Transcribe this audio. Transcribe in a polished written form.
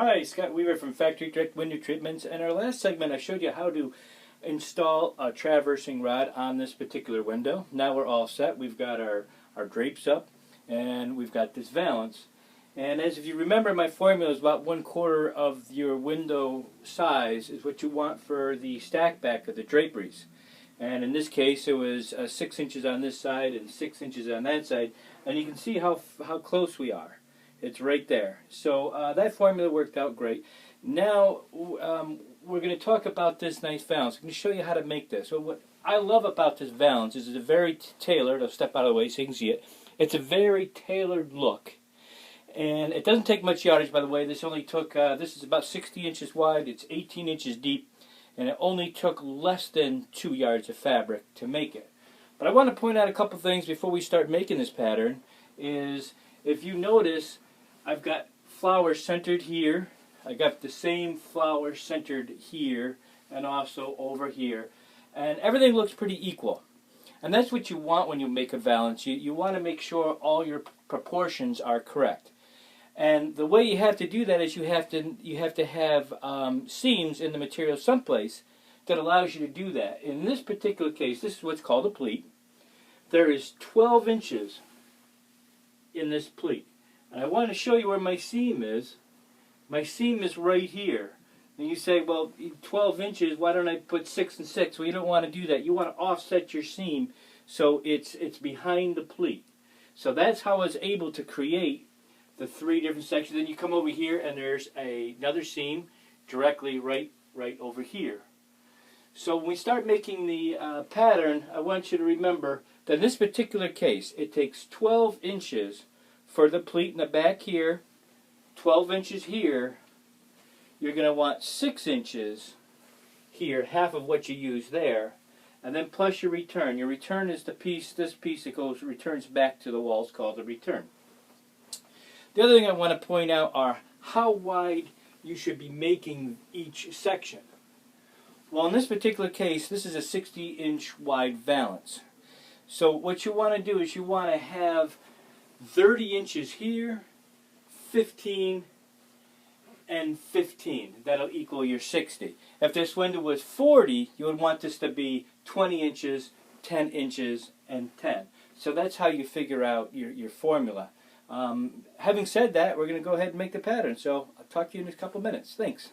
Hi, Scott Weaver from Factory Direct Window Treatments. In our last segment I showed you how to install a traversing rod on this particular window. Now we're all set. We've got our drapes up and we've got this valance. And as if you remember, my formula is about 1/4 of your window size is what you want for the stack back of the draperies. And in this case it was 6 inches on this side and 6 inches on that side. And you can see how close we are. It's right there. So that formula worked out great. Now we're going to talk about this nice valance. I'm going to show you how to make this. So what I love about this valance is it's a very tailored, I'll step out of the way so you can see it. It's a very tailored look. And it doesn't take much yardage, by the way. This only took, this is about 60 inches wide, it's 18 inches deep, and it only took less than 2 yards of fabric to make it. But I want to point out a couple things before we start making this pattern. Is if you notice, I've got flowers centered here. I got the same flower centered here and also over here. And everything looks pretty equal. And that's what you want when you make a valance. You want to make sure all your proportions are correct. And the way you have to do that is you have to have seams in the material someplace that allows you to do that. In this particular case, this is what's called a pleat. There is 12 inches in this pleat. And I want to show you where my seam is. My seam is right here. And you say, well, 12 inches, why don't I put 6 and 6? Well, you don't want to do that. You want to offset your seam so it's behind the pleat. So that's how I was able to create the 3 different sections. Then you come over here and there's another seam directly right over here. So when we start making the pattern, I want you to remember that in this particular case, it takes 12 inches for the pleat in the back here, 12 inches here. You're going to want 6 inches here, half of what you use there, and then plus your return. Your return is the piece, this piece that returns back to the walls called the return. The other thing I want to point out are how wide you should be making each section. Well, in this particular case, this is a 60-inch wide valance. So what you want to do is you want to have 30 inches here, 15, and 15. That'll equal your 60. If this window was 40, you would want this to be 20 inches, 10 inches, and 10. So that's how you figure out your formula. Having said that, we're going to go ahead and make the pattern. So I'll talk to you in a couple minutes. Thanks.